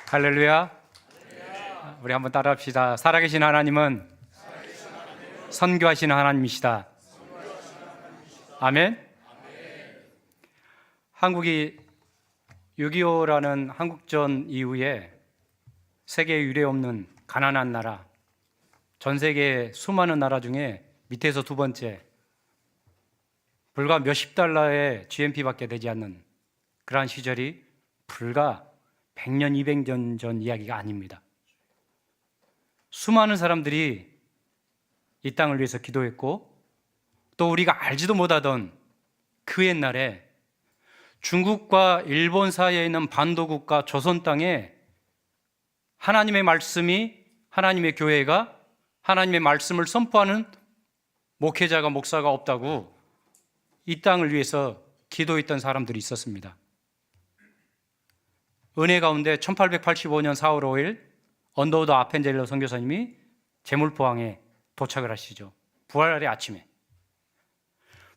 할렐루야. 우리 한번 따라합시다. 살아계신 하나님은 선교하시는 하나님이시다. 아멘. 한국이 6.25라는 한국전 이후에 세계에 유례없는 가난한 나라, 전 세계 수많은 나라 중에 밑에서 두 번째, 불과 몇십 달러의 GNP밖에 되지 않는 그러한 시절이 불과 100년, 200년 전 이야기가 아닙니다. 수많은 사람들이 이 땅을 위해서 기도했고, 또 우리가 알지도 못하던 그 옛날에 중국과 일본 사이에 있는 반도국가 조선 땅에 하나님의 말씀이, 하나님의 교회가 하나님의 말씀을 선포하는 목회자가, 목사가 없다고 이 땅을 위해서 기도했던 사람들이 있었습니다. 은혜 가운데 1885년 4월 5일 언더우드 아펜젤러 선교사님이 제물포항에 도착을 하시죠. 부활의 아침에.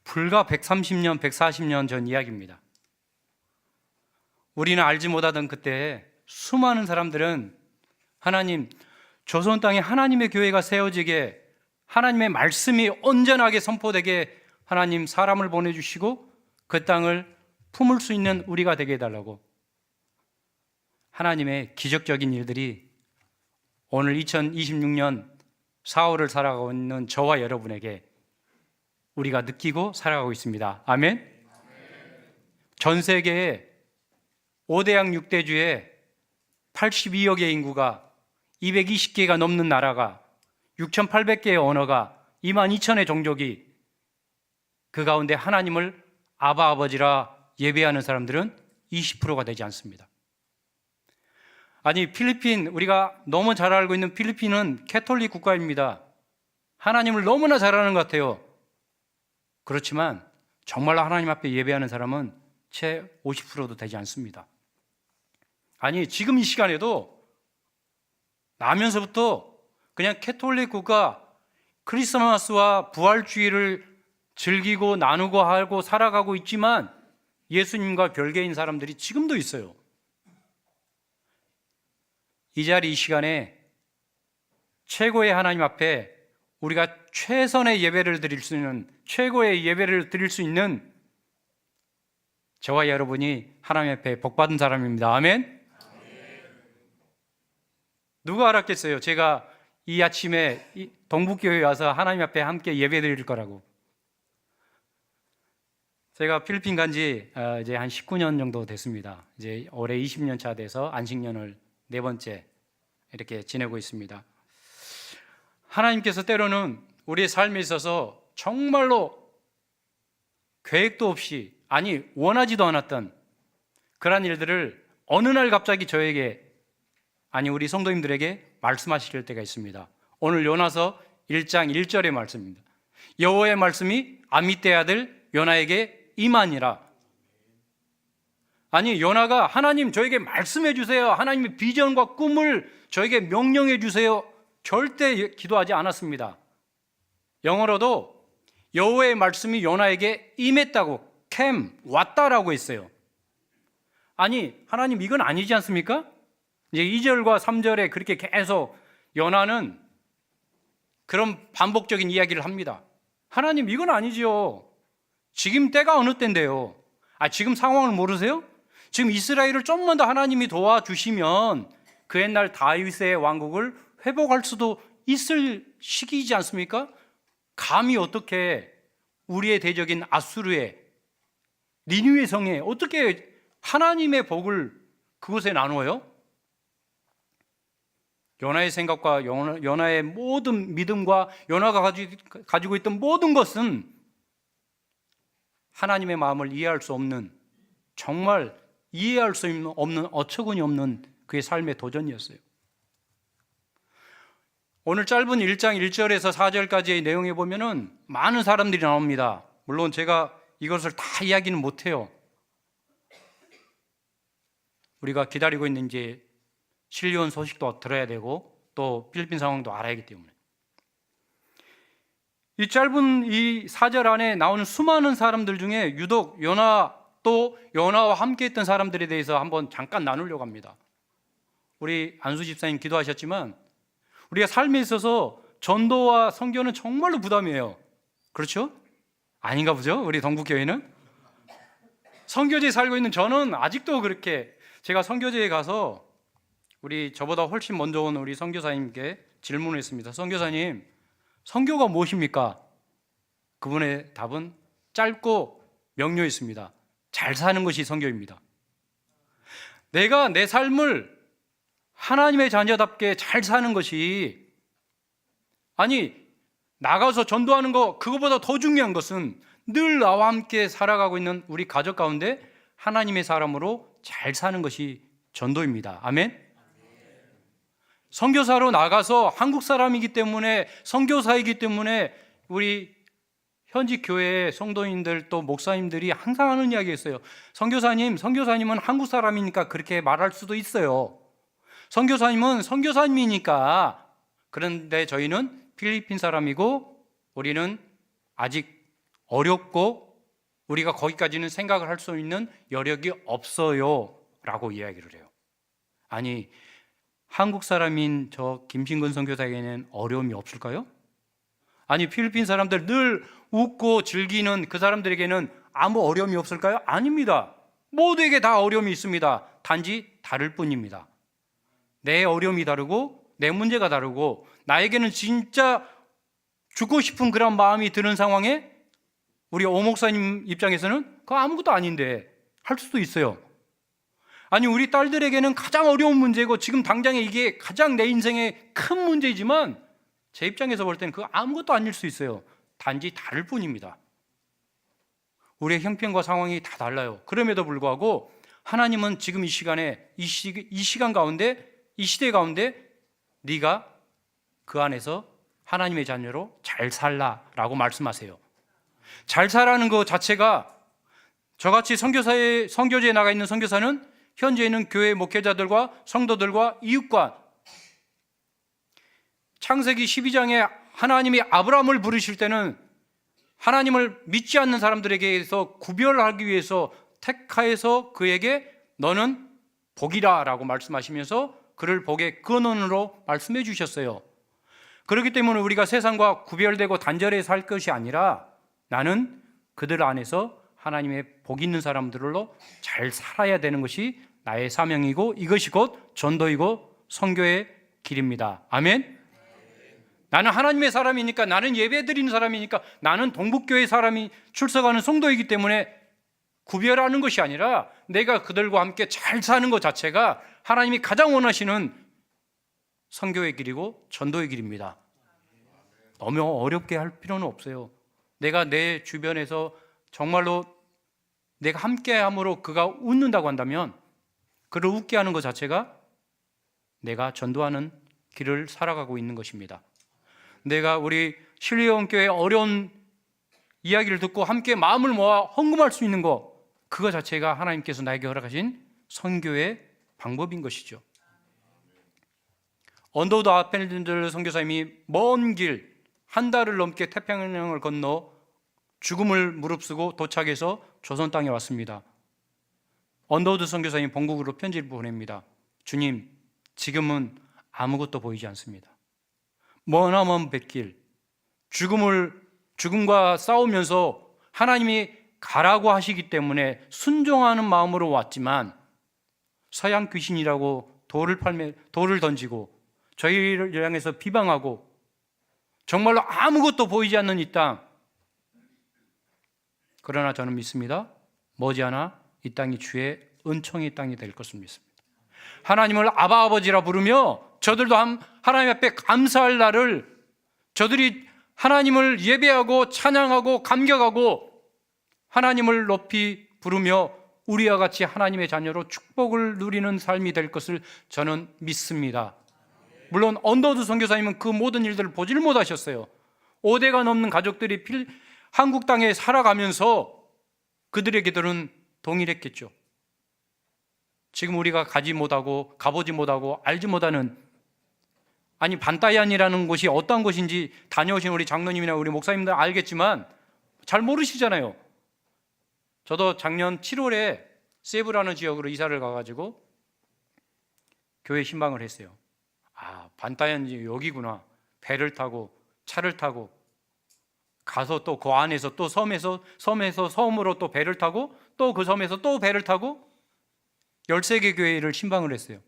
불과 130년, 140년 전 이야기입니다. 우리는 알지 못하던 그때 수많은 사람들은 하나님, 조선 땅에 하나님의 교회가 세워지게, 하나님의 말씀이 온전하게 선포되게 하나님 사람을 보내주시고 그 땅을 품을 수 있는 우리가 되게 해달라고, 하나님의 기적적인 일들이 오늘 2026년 4월을 살아가고 있는 저와 여러분에게 우리가 느끼고 살아가고 있습니다. 아멘. 전 세계에 5대양 6대주에 82억의 인구가, 220개가 넘는 나라가, 6,800개의 언어가, 22,000의 종족이, 그 가운데 하나님을 아바 아버지라 예배하는 사람들은 20%가 되지 않습니다. 아니, 필리핀, 우리가 너무 잘 알고 있는 필리핀은 캐톨릭 국가입니다. 하나님을 너무나 잘 아는 것 같아요. 그렇지만 정말로 하나님 앞에 예배하는 사람은 채 50%도 되지 않습니다. 아니, 지금 이 시간에도 나면서부터 그냥 캐톨릭 국가, 크리스마스와 부활주의를 즐기고 나누고 하고 살아가고 있지만 예수님과 별개인 사람들이 지금도 있어요. 이 자리, 이 시간에 최고의 하나님 앞에 우리가 최선의 예배를 드릴 수 있는, 최고의 예배를 드릴 수 있는 저와 여러분이 하나님 앞에 복받은 사람입니다. 아멘. 누가 알았겠어요? 제가 이 아침에 동북교회에 와서 하나님 앞에 함께 예배 드릴 거라고. 제가 필리핀 간지 이제 한 19년 정도 됐습니다. 이제 올해 20년 차 돼서 안식년을 네 번째 이렇게 지내고 있습니다. 하나님께서 때로는 우리의 삶에 있어서 정말로 계획도 없이, 아니 원하지도 않았던 그런 일들을 어느 날 갑자기 저에게, 아니 우리 성도님들에게 말씀하실 때가 있습니다. 오늘 요나서 1장 1절의 말씀입니다. 여호와의 말씀이 아미떼 아들 요나에게 임하니라. 아니, 요나가 하나님 저에게 말씀해 주세요, 하나님의 비전과 꿈을 저에게 명령해 주세요, 절대 기도하지 않았습니다. 영어로도 여호와의 말씀이 요나에게 임했다고, came, 왔다라고 했어요. 아니, 하나님 이건 아니지 않습니까? 이제 2절과 3절에 그렇게 계속 요나는 그런 반복적인 이야기를 합니다. 하나님 이건 아니지요. 지금 때가 어느 때인데요? 지금 상황을 모르세요? 지금 이스라엘을 좀만 더 하나님이 도와주시면 그 옛날 다윗의 왕국을 회복할 수도 있을 시기이지 않습니까? 감히 어떻게 우리의 대적인 아수르의, 니느웨 성에 어떻게 하나님의 복을 그곳에 나누어요? 요나의 생각과 요나의 모든 믿음과 요나가 가지고 있던 모든 것은 하나님의 마음을 이해할 수 없는, 정말 이해할 수 없는, 어처구니 없는 그의 삶의 도전이었어요. 오늘 짧은 1장 1절에서 4절까지의 내용에 보면은 많은 사람들이 나옵니다. 물론 제가 이것을 다 이야기는 못해요. 우리가 기다리고 있는 이제 실리온 소식도 들어야 되고 또 필리핀 상황도 알아야 하기 때문에 이 짧은 이 4절 안에 나오는 수많은 사람들 중에 유독 요나, 또 요나와 함께 했던 사람들에 대해서 한번 잠깐 나누려고 합니다. 우리 안수 집사님 기도하셨지만 우리가 삶에 있어서 전도와 선교는 정말로 부담이에요. 그렇죠? 아닌가 보죠? 우리 동북교회는 선교지에 살고 있는 저는 아직도 그렇게, 제가 선교지에 가서 우리 저보다 훨씬 먼저 온 우리 선교사님께 질문을 했습니다. 선교사님, 선교가 무엇입니까? 그분의 답은 짧고 명료했습니다. 잘 사는 것이 선교입니다. 내가 내 삶을 하나님의 자녀답게 잘 사는 것이, 아니 나가서 전도하는 거, 그거보다 더 중요한 것은 늘 나와 함께 살아가고 있는 우리 가족 가운데 하나님의 사람으로 잘 사는 것이 전도입니다. 아멘. 선교사로 나가서 한국 사람이기 때문에, 선교사이기 때문에 우리 현지 교회의 성도님들 또 목사님들이 항상 하는 이야기였어요. 선교사님은 한국 사람이니까 그렇게 말할 수도 있어요. 선교사님은 선교사님이니까. 그런데 저희는 필리핀 사람이고 우리는 아직 어렵고 우리가 거기까지는 생각을 할 수 있는 여력이 없어요 라고 이야기를 해요. 아니, 한국 사람인 저 김신근 선교사에게는 어려움이 없을까요? 아니, 필리핀 사람들 늘 웃고 즐기는 그 사람들에게는 아무 어려움이 없을까요? 아닙니다. 모두에게 다 어려움이 있습니다. 단지 다를 뿐입니다. 내 어려움이 다르고 내 문제가 다르고, 나에게는 진짜 죽고 싶은 그런 마음이 드는 상황에 우리 오 목사님 입장에서는 그거 아무것도 아닌데 할 수도 있어요. 아니, 우리 딸들에게는 가장 어려운 문제고 지금 당장에 이게 가장 내 인생의 큰 문제이지만 제 입장에서 볼 때는 그거 아무것도 아닐 수 있어요. 단지 다를 뿐입니다. 우리의 형편과 상황이 다 달라요. 그럼에도 불구하고 하나님은 지금 이 시간에, 이 시간 가운데, 이 시대 가운데 네가 그 안에서 하나님의 자녀로 잘 살라라고 말씀하세요. 잘 살라는 것 자체가, 저같이 선교지에 나가 있는 선교사는 현재 있는 교회 목회자들과 성도들과 이웃과, 창세기 12장에 하나님이 아브라함을 부르실 때는 하나님을 믿지 않는 사람들에게서 구별하기 위해서 택하여서 그에게 너는 복이라 라고 말씀하시면서 그를 복의 근원으로 말씀해 주셨어요. 그렇기 때문에 우리가 세상과 구별되고 단절해 살 것이 아니라 나는 그들 안에서 하나님의 복 있는 사람들로 잘 살아야 되는 것이 나의 사명이고, 이것이 곧 전도이고 선교의 길입니다. 아멘. 나는 하나님의 사람이니까, 나는 예배 드리는 사람이니까, 나는 동북교회 사람이 출석하는 성도이기 때문에 구별하는 것이 아니라 내가 그들과 함께 잘 사는 것 자체가 하나님이 가장 원하시는 선교의 길이고 전도의 길입니다. 너무 어렵게 할 필요는 없어요. 내가 내 주변에서 정말로 내가 함께함으로 그가 웃는다고 한다면 그를 웃게 하는 것 자체가 내가 전도하는 길을 살아가고 있는 것입니다. 내가 우리 신리원교회의 어려운 이야기를 듣고 함께 마음을 모아 헌금할 수 있는 것, 그거 자체가 하나님께서 나에게 허락하신 선교의 방법인 것이죠. 언더우드 아펜들 선교사님이 먼 길 한 달을 넘게 태평양을 건너 죽음을 무릅쓰고 도착해서 조선 땅에 왔습니다. 언더우드 선교사님이 본국으로 편지를 보냅니다. 주님, 지금은 아무것도 보이지 않습니다. 머나먼 뱃길, 죽음과 싸우면서 하나님이 가라고 하시기 때문에 순종하는 마음으로 왔지만 서양 귀신이라고 돌을 던지고 저희를 향해서 비방하고 정말로 아무것도 보이지 않는 이 땅, 그러나 저는 믿습니다. 머지않아 이 땅이 주의 은총의 땅이 될 것을 믿습니다. 하나님을 아바 아버지라 부르며 저들도 하나님 앞에 감사할 날을, 저들이 하나님을 예배하고 찬양하고 감격하고 하나님을 높이 부르며 우리와 같이 하나님의 자녀로 축복을 누리는 삶이 될 것을 저는 믿습니다. 물론 언더우드 선교사님은 그 모든 일들을 보지를 못하셨어요. 5대가 넘는 가족들이 한국 땅에 살아가면서 그들에게들은 동일했겠죠. 지금 우리가 가지 못하고 가보지 못하고 알지 못하는, 아니 반따이안이라는 곳이 어떤 곳인지 다녀오신 우리 장로님이나 우리 목사님들 알겠지만 잘 모르시잖아요. 저도 작년 7월에 세부라는 지역으로 이사를 가가지고 교회 신방을 했어요. 아, 반타연이 여기구나. 배를 타고 차를 타고 가서 또 그 안에서 또 섬에서 섬으로 또 배를 타고 또 그 섬에서 또 배를 타고 13개 교회를 신방을 했어요.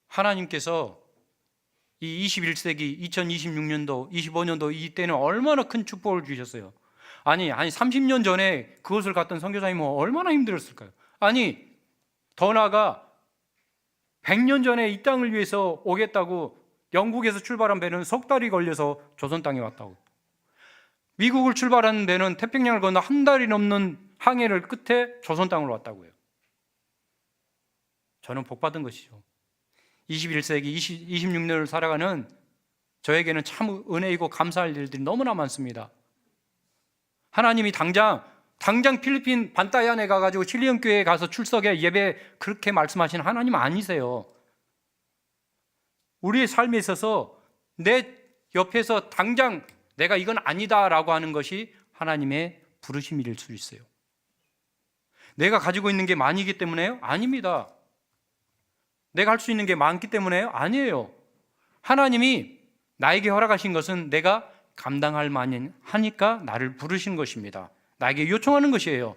하나님께서 이 21세기 2026년도 25년도 이때는 얼마나 큰 축복을 주셨어요. 아니 30년 전에 그것을 갔던 선교사님은 얼마나 힘들었을까요? 아니 더 나아가 100년 전에 이 땅을 위해서 오겠다고 영국에서 출발한 배는 석 달이 걸려서 조선 땅에 왔다고. 미국을 출발하는 배는 태평양을 건너 한 달이 넘는 항해를 끝에 조선 땅으로 왔다고요. 저는 복받은 것이죠. 21세기 26년을 살아가는 저에게는 참 은혜이고 감사할 일들이 너무나 많습니다. 하나님이 당장 필리핀 반타얀에 가가지고 칠리언 교회에 가서 출석해 예배 그렇게 말씀하시는 하나님 아니세요. 우리의 삶에 있어서 내 옆에서 당장 내가 이건 아니다라고 하는 것이 하나님의 부르심일 수 있어요. 내가 가지고 있는 게 많이기 때문에요? 아닙니다. 내가 할 수 있는 게 많기 때문에요? 아니에요. 하나님이 나에게 허락하신 것은 내가 감당할 만한 하니까 나를 부르신 것입니다. 나에게 요청하는 것이에요.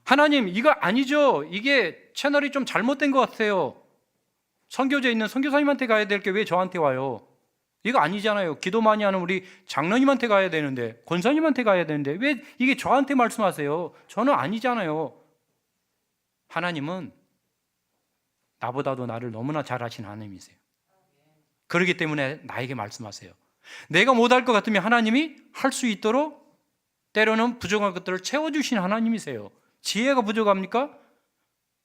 하나님 이거 아니죠. 이게 채널이 좀 잘못된 것 같아요. 선교제에 있는 선교사님한테 가야 될 게 왜 저한테 와요? 이거 아니잖아요. 기도 많이 하는 우리 장로님한테 가야 되는데, 권사님한테 가야 되는데 왜 이게 저한테 말씀하세요? 저는 아니잖아요. 하나님은 나보다도 나를 너무나 잘 아시는 하나님이세요. 그렇기 때문에 나에게 말씀하세요. 내가 못할 것 같으면 하나님이 할 수 있도록 때로는 부족한 것들을 채워주신 하나님이세요. 지혜가 부족합니까?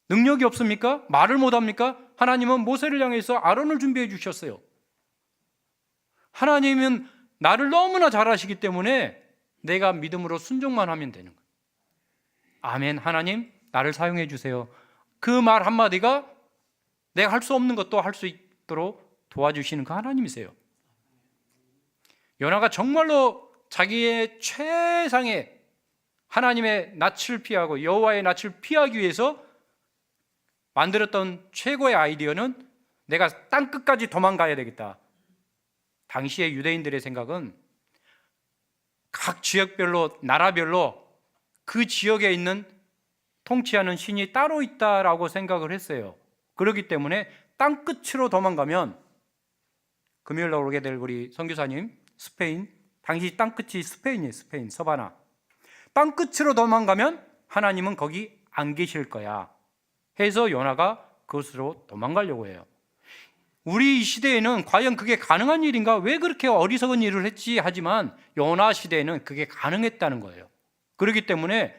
능력이 없습니까? 말을 못합니까? 하나님은 모세를 향해서 아론을 준비해 주셨어요. 하나님은 나를 너무나 잘 아시기 때문에 내가 믿음으로 순종만 하면 되는 거예요. 아멘. 하나님 나를 사용해 주세요. 그 말 한마디가 내가 할 수 없는 것도 할 수 있도록 도와주시는 그 하나님이세요. 요나가 정말로 자기의 최상의 하나님의 낯을 피하고 여호와의 낯을 피하기 위해서 만들었던 최고의 아이디어는 내가 땅끝까지 도망가야 되겠다. 당시의 유대인들의 생각은 각 지역별로 나라별로 그 지역에 있는 통치하는 신이 따로 있다라고 생각을 했어요. 그렇기 때문에 땅끝으로 도망가면 금요일 날 오게 될 우리 선교사님 스페인, 당시 땅끝이 스페인이에요. 스페인 서바나. 땅끝으로 도망가면 하나님은 거기 안 계실 거야 해서 요나가 그것으로 도망가려고 해요. 우리 시대에는 과연 그게 가능한 일인가? 왜 그렇게 어리석은 일을 했지? 하지만 요나 시대에는 그게 가능했다는 거예요. 그렇기 때문에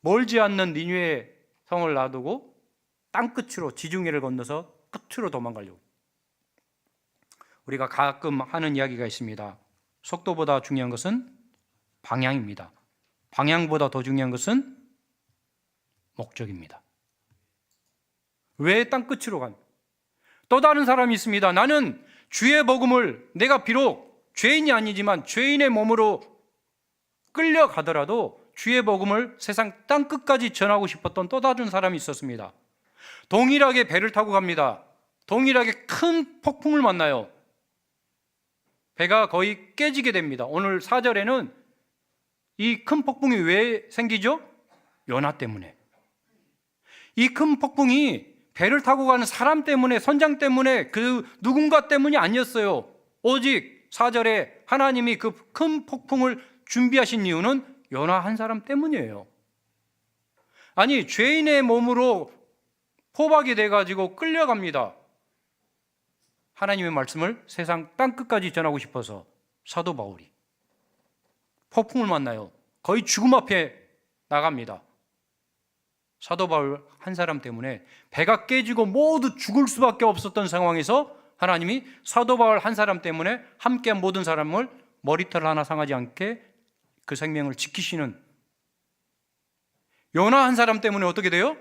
멀지 않는 니느웨 성을 놔두고 땅끝으로 지중해를 건너서 끝으로 도망가려고. 우리가 가끔 하는 이야기가 있습니다. 속도보다 중요한 것은 방향입니다. 방향보다 더 중요한 것은 목적입니다. 왜 땅끝으로 간? 또 다른 사람이 있습니다. 나는 주의 복음을 내가 비록 죄인이 아니지만 죄인의 몸으로 끌려가더라도 주의 복음을 세상 땅끝까지 전하고 싶었던 또 다른 사람이 있었습니다. 동일하게 배를 타고 갑니다. 동일하게 큰 폭풍을 만나요. 배가 거의 깨지게 됩니다. 오늘 4절에는 이 큰 폭풍이 왜 생기죠? 요나 때문에. 이 큰 폭풍이 배를 타고 가는 사람 때문에, 선장 때문에, 그 누군가 때문이 아니었어요. 오직 4절에 하나님이 그 큰 폭풍을 준비하신 이유는 요나 한 사람 때문이에요. 아니, 죄인의 몸으로 포박이 돼가지고 끌려갑니다. 하나님의 말씀을 세상 땅끝까지 전하고 싶어서 사도 바울이 폭풍을 만나요. 거의 죽음 앞에 나갑니다. 사도 바울 한 사람 때문에 배가 깨지고 모두 죽을 수밖에 없었던 상황에서 하나님이 사도 바울 한 사람 때문에 함께한 모든 사람을 머리털 하나 상하지 않게 그 생명을 지키시는, 요나 한 사람 때문에 어떻게 돼요?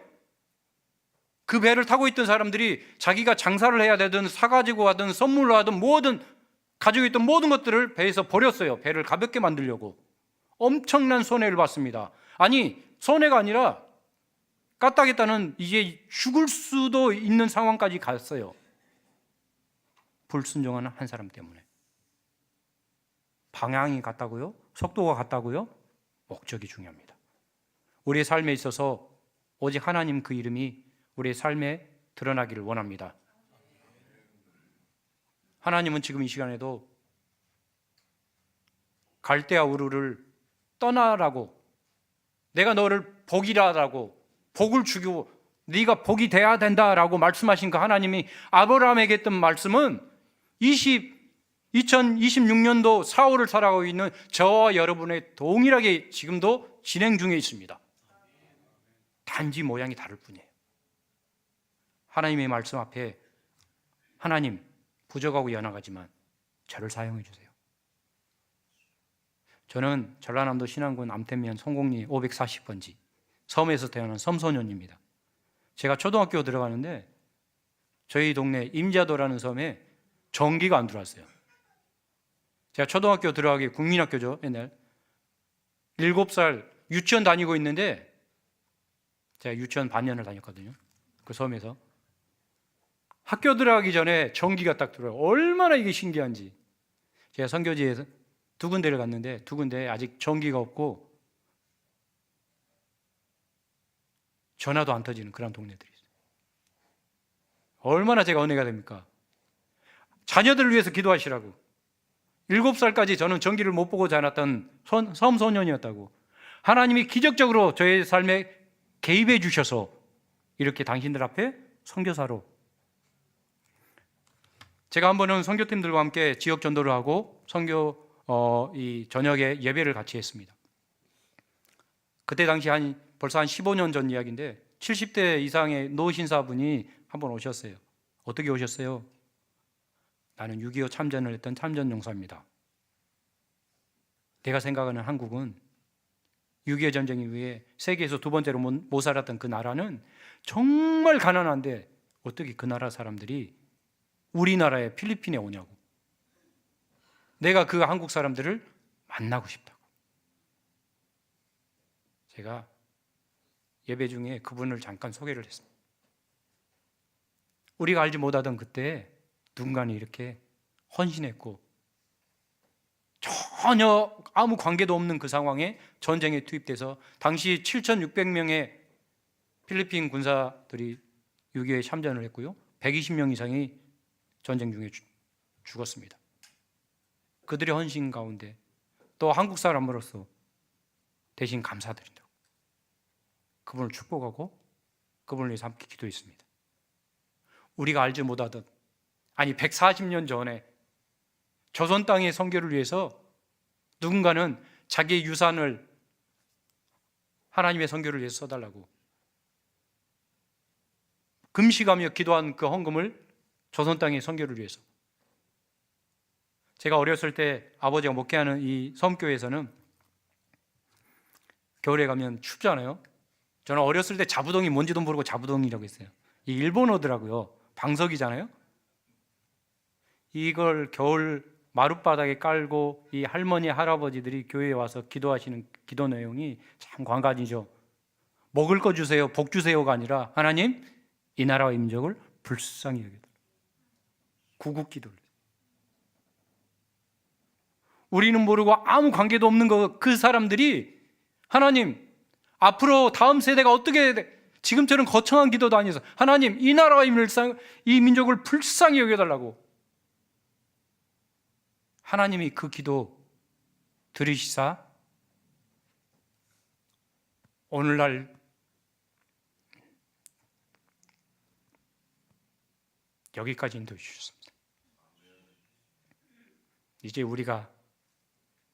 그 배를 타고 있던 사람들이 자기가 장사를 해야 되든 사가지고 가든 선물로 하든 뭐든 가지고 있던 모든 것들을 배에서 버렸어요. 배를 가볍게 만들려고. 엄청난 손해를 봤습니다. 아니, 손해가 아니라 까딱했다는 이제 죽을 수도 있는 상황까지 갔어요. 불순종하는 한 사람 때문에. 방향이 같다고요? 속도가 같다고요? 목적이 중요합니다. 우리의 삶에 있어서 오직 하나님 그 이름이 우리의 삶에 드러나기를 원합니다. 하나님은 지금 이 시간에도 갈대아 우르를 떠나라고, 내가 너를 복이라라고, 복을 주고 네가 복이 돼야 된다라고 말씀하신 그 하나님이 아브라함에게 했던 말씀은 2026년도 4월을 살아가고 있는 저와 여러분의 동일하게 지금도 진행 중에 있습니다. 단지 모양이 다를 뿐이에요. 하나님의 말씀 앞에 하나님 부족하고 연약하지만 저를 사용해 주세요. 저는 전라남도 신안군 암태면 성공리 540번지 섬에서 태어난 섬소년입니다. 제가 초등학교 들어가는데 저희 동네 임자도라는 섬에 전기가 안 들어왔어요. 제가 초등학교 들어가기 국민학교죠. 옛날 7살 유치원 다니고 있는데 제가 유치원 반년을 다녔거든요. 그 섬에서 학교 들어가기 전에 전기가 딱 들어요. 얼마나 이게 신기한지. 제가 선교지에서 2군데를 갔는데 2군데 아직 전기가 없고 전화도 안 터지는 그런 동네들이 있어요. 얼마나 제가 은혜가 됩니까? 자녀들을 위해서 기도하시라고. 7살까지 저는 전기를 못 보고 자랐던 섬소년이었다고. 하나님이 기적적으로 저의 삶에 개입해 주셔서 이렇게 당신들 앞에 선교사로, 제가 한 번은 선교팀들과 함께 지역 전도를 하고 선교 이 저녁에 예배를 같이 했습니다. 그때 당시 벌써 한 15년 전 이야기인데 70대 이상의 노신사분이 한 번 오셨어요. 어떻게 오셨어요? 나는 6.25 참전을 했던 참전용사입니다. 내가 생각하는 한국은 6.25 전쟁 이후에 세계에서 2번째로 못 살았던 그 나라는 정말 가난한데 어떻게 그 나라 사람들이 우리나라의 필리핀에 오냐고. 내가 그 한국 사람들을 만나고 싶다고. 제가 예배 중에 그분을 잠깐 소개를 했습니다. 우리가 알지 못하던 그때 누군가는 이렇게 헌신했고 전혀 아무 관계도 없는 그 상황에 전쟁에 투입돼서 당시 7,600명의 필리핀 군사들이 6.25에 참전을 했고요. 120명 이상이 전쟁 중에 죽었습니다. 그들의 헌신 가운데 또 한국 사람으로서 대신 감사드린다고 그분을 축복하고 그분을 위해서 함께 기도했습니다. 우리가 알지 못하던 140년 전에 조선 땅의 선교를 위해서 누군가는 자기의 유산을 하나님의 선교를 위해서 써달라고 금식하며 기도한 그 헌금을 조선 땅의 선교를 위해서. 제가 어렸을 때 아버지가 목회하는 이 섬교회에서는 겨울에 가면 춥잖아요. 저는 어렸을 때 자부동이 뭔지도 모르고 자부동이라고 했어요. 이 일본어더라고요. 방석이잖아요. 이걸 겨울 마룻바닥에 깔고 이 할머니 할아버지들이 교회에 와서 기도하시는 기도 내용이 참 광간이죠. 먹을 거 주세요, 복 주세요가 아니라 하나님 이 나라와 이 민족을 불쌍히 여겨달라. 구국기도를. 우리는 모르고 아무 관계도 없는 그 사람들이 하나님 앞으로 다음 세대가 어떻게 지금처럼 거창한 기도도 아니어서 하나님 이 나라와 이 민족을 불쌍히 여겨달라고 하나님이 그 기도 들으시사 오늘날 여기까지 인도해 주셨습니다. 이제 우리가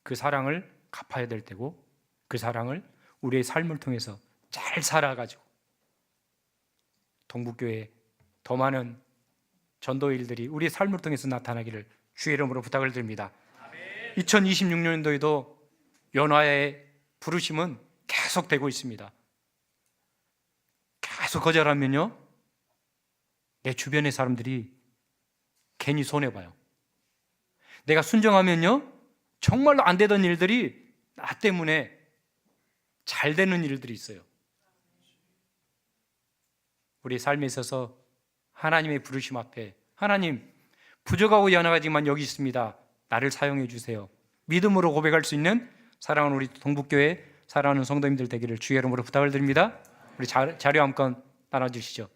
그 사랑을 갚아야 될 때고 그 사랑을 우리의 삶을 통해서 잘 살아가지고 동북교회 더 많은 전도 일들이 우리의 삶을 통해서 나타나기를 주의 이름으로 부탁을 드립니다. 2026년도에도 연화의 부르심은 계속되고 있습니다. 계속 거절하면요 내 주변의 사람들이 괜히 손해봐요. 내가 순종하면요 정말로 안 되던 일들이 나 때문에 잘 되는 일들이 있어요. 우리 삶에 있어서 하나님의 부르심 앞에 하나님 부족하고 연약하지만 여기 있습니다. 나를 사용해 주세요. 믿음으로 고백할 수 있는 사랑하는 우리 동북교회 사랑하는 성도님들 되기를 주의 이름으로 부탁을 드립니다. 우리 자료 한 건 나눠주시죠.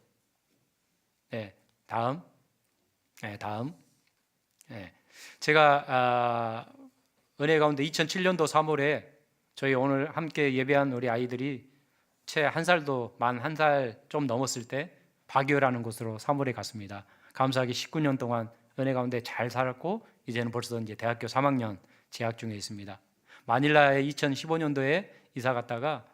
네, 다음. 네, 제가 은혜 가운데 2007년도 3월에 저희 오늘 함께 예배한 우리 아이들이 채 한 살도 만 한 살 좀 넘었을 때 바기오라는 곳으로 3월에 갔습니다. 감사하게 19년 동안 은혜 가운데 잘 살았고 이제는 벌써 이제 대학교 3학년 재학 중에 있습니다. 마닐라에 2015년도에 이사 갔다가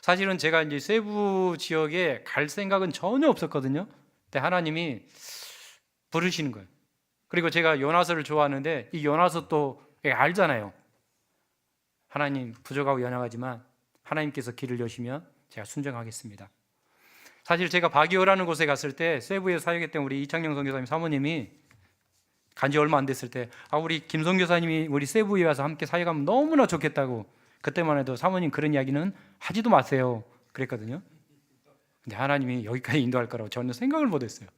사실은 제가 이제 세부 지역에 갈 생각은 전혀 없었거든요. 근데 하나님이 부르시는 거예요. 그리고 제가 요나서를 좋아하는데 이 요나서 또 알잖아요. 하나님 부족하고 연약하지만 하나님께서 길을 여시면 제가 순종하겠습니다. 사실 제가 바기오라는 곳에 갔을 때 세부에 사역했던 우리 이창영 선교사님 사모님이 간지 얼마 안 됐을 때 우리 김 선교사님이 우리 세부에 와서 함께 사역하면 너무나 좋겠다고 그때만 해도 사모님 그런 이야기는 하지도 마세요 그랬거든요. 근데 하나님이 여기까지 인도할 거라고 저는 생각을 못했어요.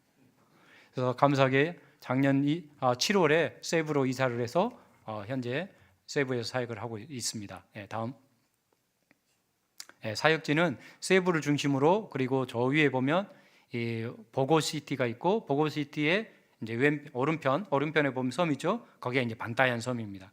그래서 감사하게 작년 7월에 세부로 이사를 해서 현재 세부에서 사역을 하고 있습니다. 다음. 사역지는 세부를 중심으로 그리고 저 위에 보면 이 보고시티가 있고 보고시티에 이제 오른편에 보면 섬 있죠. 거기에 이제 반타얀 섬입니다.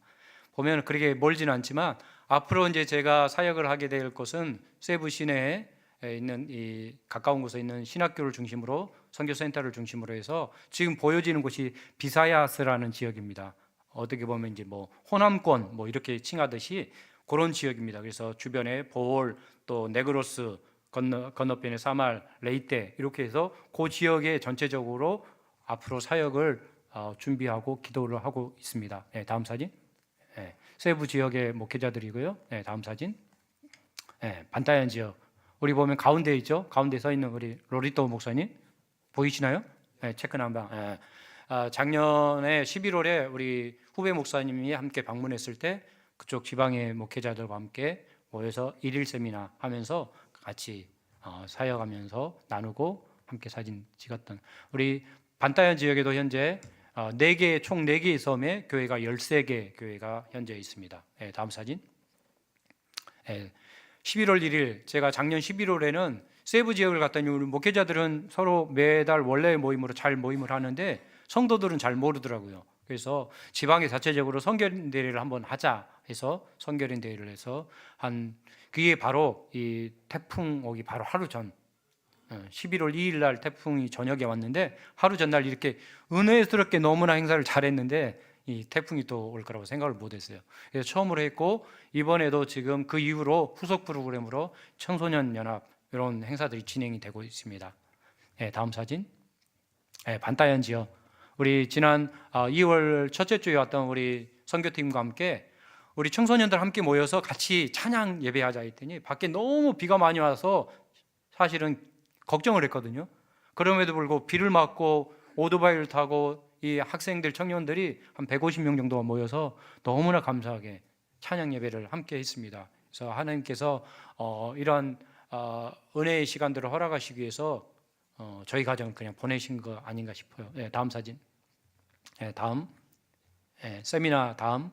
보면 그렇게 멀지는 않지만 앞으로 이제 제가 사역을 하게 될 곳은 세부 시내에 있는 이 가까운 곳에 있는 신학교를 중심으로 선교센터를 중심으로 해서 지금 보여지는 곳이 비사야스라는 지역입니다. 어떻게 보면 이제 뭐 호남권 뭐 이렇게 칭하듯이 그런 지역입니다. 그래서 주변에 보홀 또 네그로스 건너편에 사말 레이테 이렇게 해서 그 지역에 전체적으로 앞으로 사역을 준비하고 기도를 하고 있습니다. 다음 사진. 세부 지역의 목회자들이고요. 다음 사진. 반타얀 지역. 우리 보면 가운데 있죠. 가운데 서 있는 우리 로리토 목사님 보이시나요? 체크 남방. 작년에 11월에 우리 후배 목사님이 함께 방문했을 때 그쪽 지방의 목회자들과 함께 모여서 일일 세미나 하면서 같이 사역하면서 나누고 함께 사진 찍었던 우리 반타얀 지역에도 현재 총 4개의 섬에 교회가 13개 교회가 현재 있습니다. 다음 사진. 11월 1일 제가 작년 11월에는 세부 지역을 갔더니 우리 목회자들은 서로 매달 원래 모임으로 잘 모임을 하는데 성도들은 잘 모르더라고요. 그래서 지방에 자체적으로 선교인 대회를 한번 하자 해서 선교인 대회를 해서 그게 바로 이 태풍 오기 바로 하루 전 11월 2일 날 태풍이 저녁에 왔는데 하루 전날 이렇게 은혜스럽게 너무나 행사를 잘했는데 이 태풍이 또 올 거라고 생각을 못했어요. 그래서 처음으로 했고 이번에도 지금 그 이후로 후속 프로그램으로 청소년 연합 이런 행사들이 진행이 되고 있습니다. 다음 사진. 반타얀 지역. 우리 지난 2월 첫째 주에 왔던 우리 선교팀과 함께 우리 청소년들 함께 모여서 같이 찬양 예배하자 했더니 밖에 너무 비가 많이 와서 사실은 걱정을 했거든요. 그럼에도 불구하고 비를 맞고 오토바이를 타고 이 학생들 청년들이 한 150명 정도가 모여서 너무나 감사하게 찬양 예배를 함께 했습니다. 그래서 하나님께서 이런 은혜의 시간들을 허락하시기 위해서 저희 가정을 그냥 보내신 거 아닌가 싶어요. 다음 사진. 다음. 세미나 다음.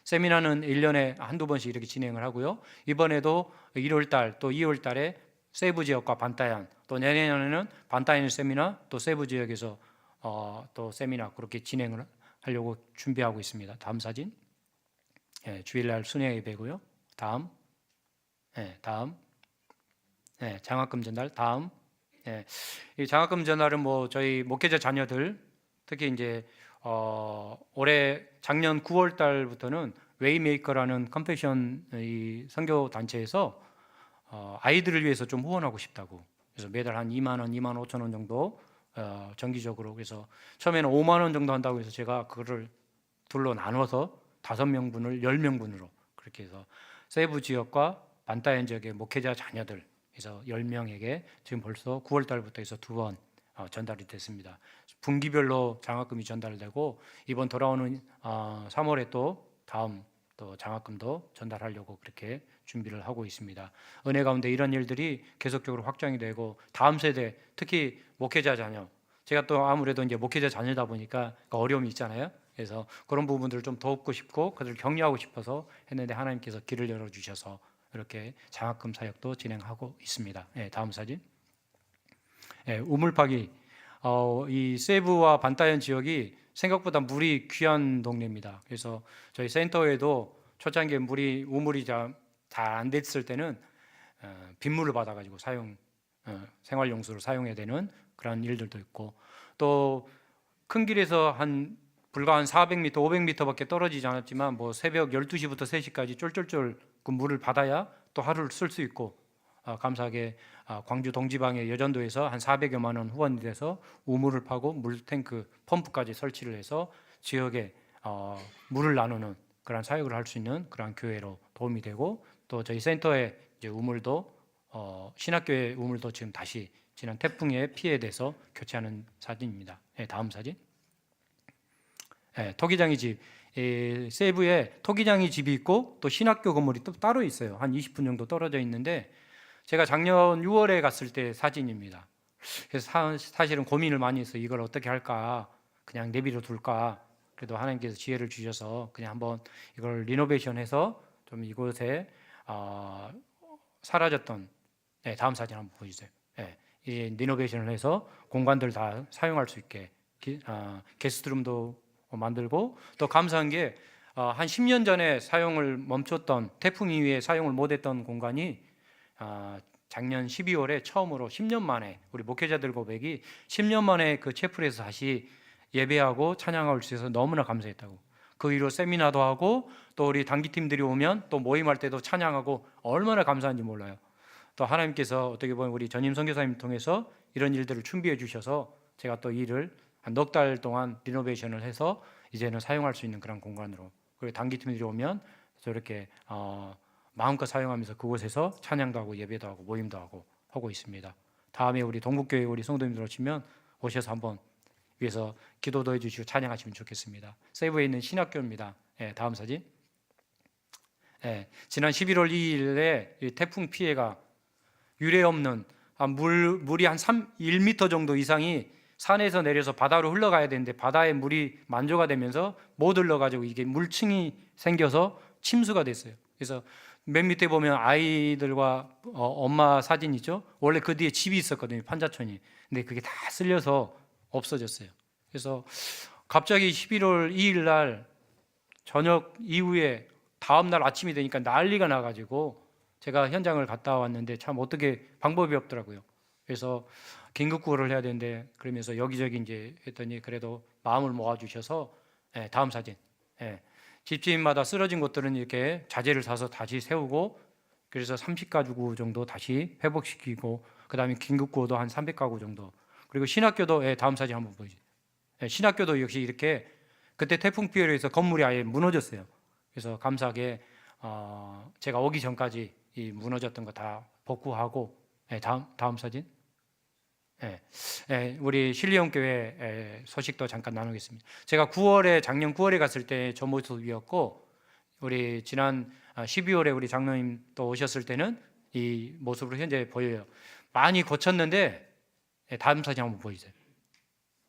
세미나는 1년에 한두 번씩 이렇게 진행을 하고요. 이번에도 1월 달 또 2월 달에 세부 지역과 반타얀 또 내년에는 반타얀 세미나 또 세부 지역에서 또 세미나 그렇게 진행을 하려고 준비하고 있습니다. 다음 사진. 주일날 순회 예배고요. 다음. 다음. 장학금 전달. 다음. 이 장학금 전달은 뭐 저희 목회자 자녀들 특히 이제 올해 작년 9월 달부터는 웨이메이커라는 컴패션 이 선교 단체에서 아이들을 위해서 좀 후원하고 싶다고 그래서 매달 한 2만 원, 2만 5천 원 정도 정기적으로 그래서 처음에는 5만 원 정도 한다고 해서 제가 그거를 둘로 나눠서 5명분을 10명분으로 그렇게 해서 세부 지역과 반타얀 지역의 목회자 자녀들 그래서 10명에게 지금 벌써 9월 달부터 해서 2번 전달이 됐습니다. 분기별로 장학금이 전달되고 이번 돌아오는 3월에 또 다음 또 장학금도 전달하려고 그렇게 준비를 하고 있습니다. 은혜 가운데 이런 일들이 계속적으로 확장이 되고 다음 세대, 특히 목회자 자녀, 제가 또 아무래도 이제 목회자 자녀다 보니까 어려움이 있잖아요. 그래서 그런 부분들을 좀 돕고 싶고 그들을 격려하고 싶어서 했는데 하나님께서 길을 열어주셔서 이렇게 장학금 사역도 진행하고 있습니다. 다음 사진. 우물파기. 이 세부와 반타현 지역이 생각보다 물이 귀한 동네입니다. 그래서 저희 센터에도 초창기에 우물이 잘 안 됐을 때는 빗물을 받아가지고 생활용수로 사용해야 되는 그런 일들도 있고, 또 큰 길에서 불과 한 400m, 500m밖에 떨어지지 않았지만 뭐 새벽 12시부터 3시까지 쫄쫄쫄 그 물을 받아야 또 하루를 쓸 수 있고, 감사하게 광주 동지방의 여전도에서 한 400여만 원 후원이 돼서 우물을 파고 물탱크 펌프까지 설치를 해서 지역에 물을 나누는 그런 사역을 할 수 있는 그런 교회로 도움이 되고, 또 저희 센터의 이제 우물도 신학교의 우물도 지금 다시 지난 태풍의 피해에 대해서 교체하는 사진입니다. 다음 사진. 토기장이 집. 세부에 토기장이 집이 있고 또 신학교 건물이 또 따로 있어요. 한 20분 정도 떨어져 있는데, 제가 작년 6월에 갔을 때 사진입니다. 그래서 사실은 고민을 많이 해서 이걸 어떻게 할까, 그냥 내비로 둘까. 그래도 하나님께서 지혜를 주셔서 그냥 한번 이걸 리노베이션해서 좀 이곳에 사라졌던, 다음 사진 한번 보여주세요. 이 리노베이션을 해서 공간들 다 사용할 수 있게 게스트룸도 만들고, 또 감사한 게 한 10년 전에 사용을 멈췄던, 태풍 이후에 사용을 못했던 공간이 작년 12월에 처음으로 10년 만에 우리 목회자들 고백이 10년 만에 그 채플에서 다시 예배하고 찬양할 수 있어서 너무나 감사했다고. 그 이후로 세미나도 하고 또 우리 단기팀들이 오면 또 모임할 때도 찬양하고 얼마나 감사한지 몰라요. 또 하나님께서 어떻게 보면 우리 전임 선교사님 통해서 이런 일들을 준비해 주셔서 제가 또 일을 한 넉 달 동안 리노베이션을 해서 이제는 사용할 수 있는 그런 공간으로, 그리고 단기팀들이 오면 저렇게 마음껏 사용하면서 그곳에서 찬양도 하고 예배도 하고 모임도 하고 있습니다. 다음에 우리 동북교회 우리 성도님들 오시면 오셔서 한번 위해서 기도도 해주시고 찬양하시면 좋겠습니다. 세부에 있는 신학교입니다. 다음 사진. 지난 11월 2일에 태풍 피해가 유례 없는 물이 한 1m 정도 이상이 산에서 내려서 바다로 흘러가야 되는데 바다에 물이 만조가 되면서 못 흘러가지고 이게 물층이 생겨서 침수가 됐어요. 그래서 맨 밑에 보면 아이들과 엄마 사진 있죠. 원래 그 뒤에 집이 있었거든요, 판자촌이. 근데 그게 다 쓸려서 없어졌어요. 그래서 갑자기 11월 2일 날 저녁 이후에 다음 날 아침이 되니까 난리가 나가지고 제가 현장을 갔다 왔는데 참 어떻게 방법이 없더라고요. 그래서 긴급 구호를 해야 되는데 그러면서 여기저기 이제 했더니 그래도 마음을 모아주셔서 다음 사진. 집집마다 쓰러진 곳들은 이렇게 자재를 사서 다시 세우고, 그래서 30가구 정도 다시 회복시키고, 그 다음에 긴급 구호도 한 300가구 정도. 그리고 신학교도 다음 사진 한번 보여주세요. 신학교도 역시 이렇게 그때 태풍 피해로 해서 건물이 아예 무너졌어요. 그래서 감사하게 제가 오기 전까지 이 무너졌던 거 다 복구하고. 다음 사진. 우리 신리온교회 소식도 잠깐 나누겠습니다. 제가 작년 9월에 갔을 때 저 모습이었고, 우리 지난 12월에 우리 장로님 또 오셨을 때는 이 모습으로 현재 보여요. 많이 고쳤는데, 다음 사진 한번 보여주세요.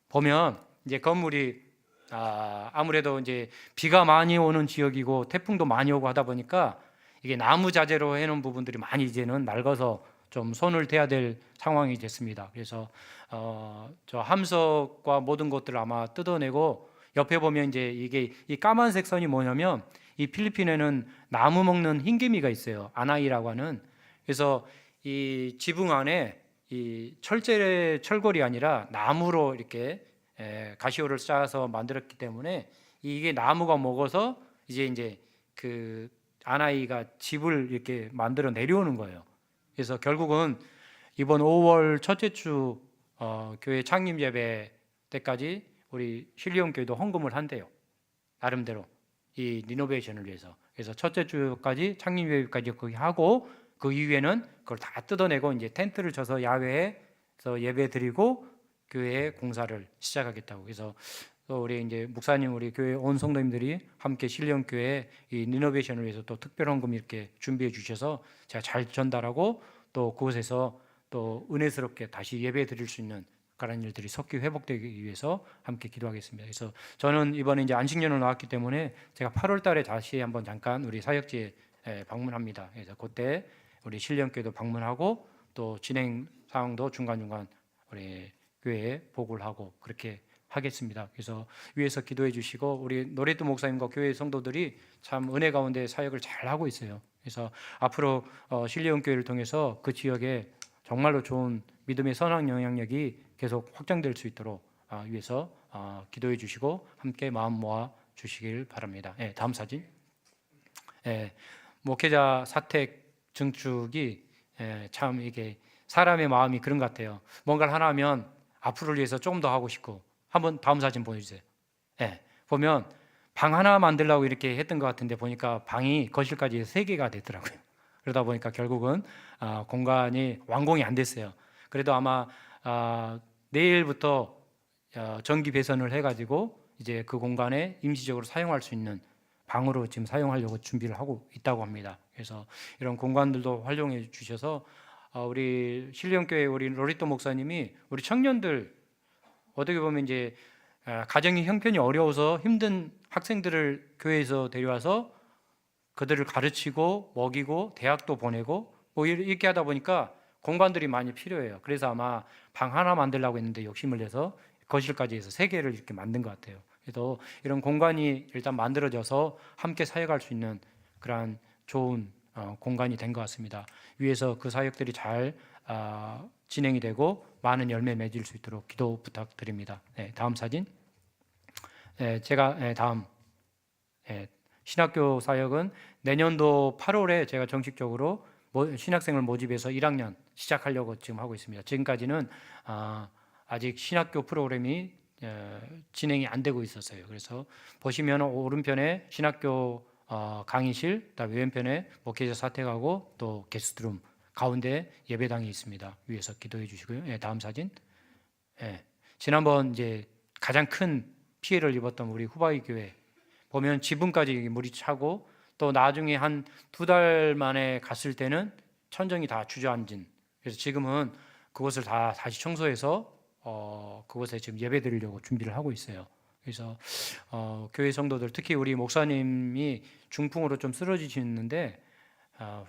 보면 이제 건물이 아무래도 이제 비가 많이 오는 지역이고 태풍도 많이 오고 하다 보니까 이게 나무 자재로 해놓은 부분들이 많이 이제는 낡아서 좀 손을 대야 될 상황이 됐습니다. 그래서 저 함석과 모든 것들을 아마 뜯어내고, 옆에 보면 이제 이게 이 까만색 선이 뭐냐면 이 필리핀에는 나무 먹는 흰개미가 있어요. 아나이라고 하는. 그래서 이 지붕 안에 이 철골이 아니라 나무로 이렇게 가시오를 쌓아서 만들었기 때문에 이게 나무가 먹어서 이제 그 아나이가 집을 이렇게 만들어 내려오는 거예요. 그래서 결국은 이번 5월 첫째 주 교회 창립 예배 때까지 우리 신리온 교회도 헌금을 한대요. 나름대로 이 리노베이션을 위해서. 그래서 첫째 주까지 창립 예배까지 거기 하고, 그 이후에는 그걸 다 뜯어내고 이제 텐트를 쳐서 야외에서 예배 드리고 교회 공사를 시작하겠다고. 그래서 또 우리 이제 목사님, 우리 교회 온 성도님들이 함께 신령교회 이 리노베이션을 위해서 또 특별 헌금 이렇게 준비해 주셔서 제가 잘 전달하고 또 그곳에서 또 은혜스럽게 다시 예배 드릴 수 있는 그런 일들이 속히 회복되기 위해서 함께 기도하겠습니다. 그래서 저는 이번에 이제 안식년을 나왔기 때문에 제가 8월 달에 다시 한번 잠깐 우리 사역지에 방문합니다. 그래서 그때 우리 신령교회도 방문하고 또 진행 상황도 중간중간 우리 교회에 보고를 하고 그렇게 하겠습니다. 그래서 위에서 기도해 주시고 우리 노래도 목사님과 교회 성도들이 참 은혜 가운데 사역을 잘 하고 있어요. 그래서 앞으로 신령교회를 통해서 그 지역에 정말로 좋은 믿음의 선한 영향력이 계속 확장될 수 있도록 위해서 기도해 주시고 함께 마음 모아 주시길 바랍니다. 다음 사진. 목회자 사택 증축이 참 이게 사람의 마음이 그런 것 같아요. 뭔가를 하나 하면 앞으로를 위해서 조금 더 하고 싶고. 한번 다음 사진 보여주세요. 보면 방 하나 만들려고 이렇게 했던 것 같은데 보니까 방이 거실까지 3개가 됐더라고요. 그러다 보니까 결국은 공간이 완공이 안 됐어요. 그래도 아마 내일부터 전기 배선을 해가지고 이제 그 공간에 임시적으로 사용할 수 있는 방으로 지금 사용하려고 준비를 하고 있다고 합니다. 그래서 이런 공간들도 활용해 주셔서 우리 신령교회 우리 로리또 목사님이 우리 청년들 어떻게 보면 이제 가정의 형편이 어려워서 힘든 학생들을 교회에서 데려와서 그들을 가르치고 먹이고 대학도 보내고 뭐 이렇게 하다 보니까 공간들이 많이 필요해요. 그래서 아마 방 하나 만들려고 했는데 욕심을 내서 거실까지 해서 3개를 이렇게 만든 것 같아요. 그래서 이런 공간이 일단 만들어져서 함께 사역할 수 있는 그런 좋은 공간이 된 것 같습니다. 위에서 그 사역들이 잘 진행이 되고 많은 열매 맺을 수 있도록 기도 부탁드립니다. 다음 사진. 제가 다음 신학교 사역은 내년도 8월에 제가 정식적으로 신학생을 모집해서 1학년 시작하려고 지금 하고 있습니다. 지금까지는 아직 신학교 프로그램이 진행이 안 되고 있었어요. 그래서 보시면 오른편에 신학교 강의실, 그다음에 왼편에 목회자 사택하고 또 게스트룸, 가운데 예배당이 있습니다. 위에서 기도해 주시고요. 다음 사진. 지난번 이제 가장 큰 피해를 입었던 우리 후바이 교회 보면 지붕까지 물이 차고 또 나중에 한 2달 만에 갔을 때는 천정이 다 주저앉은. 그래서 지금은 그것을 다 다시 청소해서 그곳에 지금 예배 드리려고 준비를 하고 있어요. 그래서 교회 성도들 특히 우리 목사님이 중풍으로 좀 쓰러지시는데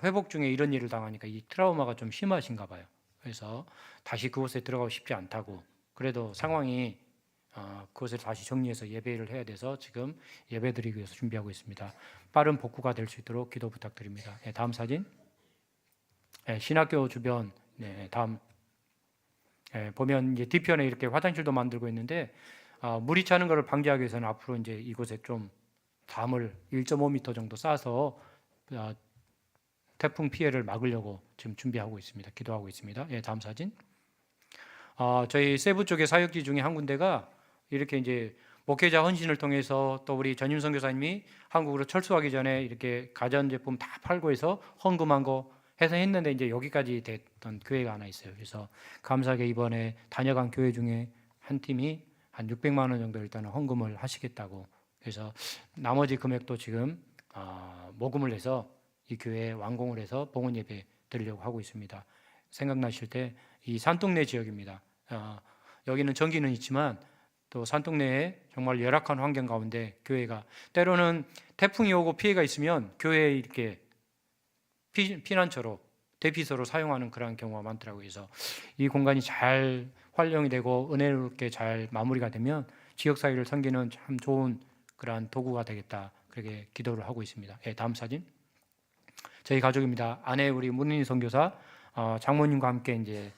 회복 중에 이런 일을 당하니까 이 트라우마가 좀 심하신가 봐요. 그래서 다시 그곳에 들어가고 싶지 않다고 그래도 상황이 그것을 다시 정리해서 예배를 해야 돼서 지금 예배 드리기 위해서 준비하고 있습니다. 빠른 복구가 될 수 있도록 기도 부탁드립니다. 다음 사진. 신학교 주변 다음 보면 이제 뒤편에 이렇게 화장실도 만들고 있는데 물이 차는 것을 방지하기 위해서는 앞으로 이제 이곳에 좀 담을 1.5m 정도 쌓아서 태풍 피해를 막으려고 지금 준비하고 있습니다. 기도하고 있습니다. 다음 사진. 저희 세부 쪽의 사역지 중에 한 군데가 이렇게 이제 목회자 헌신을 통해서 또 우리 전윤성 교사님이 한국으로 철수하기 전에 이렇게 가전제품 다 팔고 해서 헌금한 거 해서 했는데 이제 여기까지 됐던 교회가 하나 있어요. 그래서 감사하게 이번에 다녀간 교회 중에 한 팀이 한 600만 원 정도 일단은 헌금을 하시겠다고. 그래서 나머지 금액도 지금 모금을 해서 이 교회에 완공을 해서 봉헌 예배 드리려고 하고 있습니다. 생각나실 때 이 산동네 지역입니다. 여기는 전기는 있지만 또 산동네에 정말 열악한 환경 가운데 교회가 때로는 태풍이 오고 피해가 있으면 교회에 이렇게 피난처로 대피소로 사용하는 그런 경우가 많더라고요. 그래서 이 공간이 잘 활용이 되고 은혜롭게 잘 마무리가 되면 지역사회를 섬기는 참 좋은 그러한 도구가 되겠다 그렇게 기도를 하고 있습니다. 다음 사진. 저희 가족입니다. 아내 우리 문은희 선교사 장모님과 함께 이제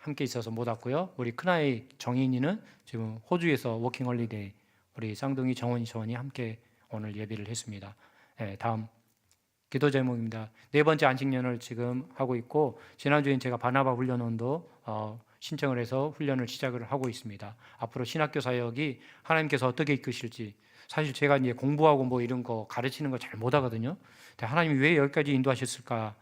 함께 있어서 못 왔고요. 우리 큰아이 정인이는 지금 호주에서 워킹홀리데이 우리 쌍둥이 정원이 함께 오늘 예배를 했습니다. 다음 기도 제목입니다. 4번째 안식년을 지금 하고 있고 지난주엔 제가 바나바 훈련원도 신청을 해서 훈련을 시작을 하고 있습니다. 앞으로 신학교 사역이 하나님께서 어떻게 이끄실지 사실 제가 이제 공부하고 뭐 이런 거 가르치는 거 잘 못하거든요. 근데 하나님이 왜 여기까지 인도하셨을까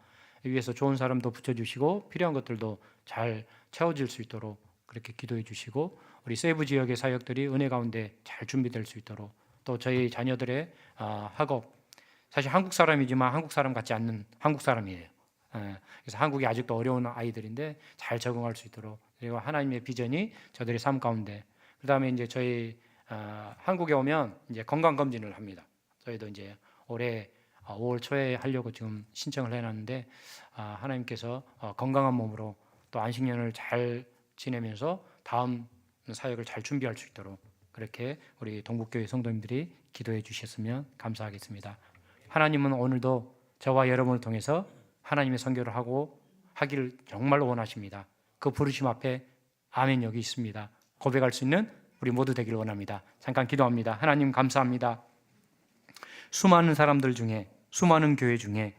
위해서 좋은 사람도 붙여주시고 필요한 것들도 잘 채워질 수 있도록 그렇게 기도해 주시고 우리 세부 지역의 사역들이 은혜 가운데 잘 준비될 수 있도록 또 저희 자녀들의 학업 사실 한국 사람이지만 한국 사람 같지 않는 한국 사람이에요. 그래서 한국이 아직도 어려운 아이들인데 잘 적응할 수 있도록 그리고 하나님의 비전이 저들의 삶 가운데 그다음에 이제 저희 한국에 오면 이제 건강 검진을 합니다. 저희도 이제 올해 5월 초에 하려고 지금 신청을 해놨는데 하나님께서 건강한 몸으로 또 안식년을 잘 지내면서 다음 사역을 잘 준비할 수 있도록 그렇게 우리 동북교회 성도님들이 기도해 주셨으면 감사하겠습니다. 하나님은 오늘도 저와 여러분을 통해서 하나님의 선교를 하기를 정말로 원하십니다. 그 부르심 앞에 아멘 여기 있습니다. 고백할 수 있는 우리 모두 되기를 원합니다. 잠깐 기도합니다. 하나님 감사합니다. 수많은 사람들 중에 수많은 교회 중에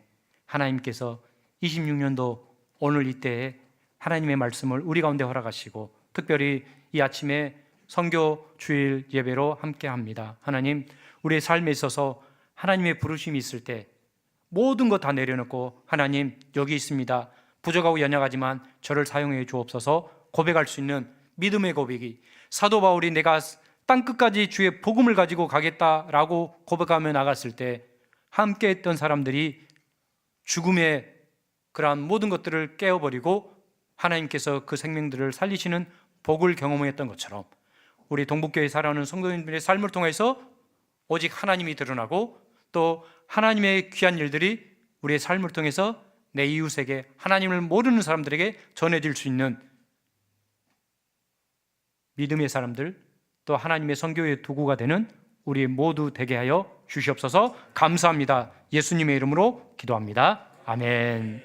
하나님께서 26년도 오늘 이때에 하나님의 말씀을 우리 가운데 허락하시고 특별히 이 아침에 선교 주일 예배로 함께합니다. 하나님 우리의 삶에 있어서 하나님의 부르심이 있을 때 모든 것 다 내려놓고 하나님 여기 있습니다. 부족하고 연약하지만 저를 사용해 주옵소서 고백할 수 있는 믿음의 고백이 사도 바울이 내가 땅끝까지 주의 복음을 가지고 가겠다라고 고백하며 나갔을 때 함께 했던 사람들이 죽음의 그러한 모든 것들을 깨어버리고 하나님께서 그 생명들을 살리시는 복을 경험했던 것처럼 우리 동북교회에 살아오는 성도님들의 삶을 통해서 오직 하나님이 드러나고 또 하나님의 귀한 일들이 우리의 삶을 통해서 내 이웃에게 하나님을 모르는 사람들에게 전해질 수 있는 믿음의 사람들 또 하나님의 선교의 도구가 되는 우리 모두 되게 하여 주시옵소서. 감사합니다. 예수님의 이름으로 기도합니다. 아멘.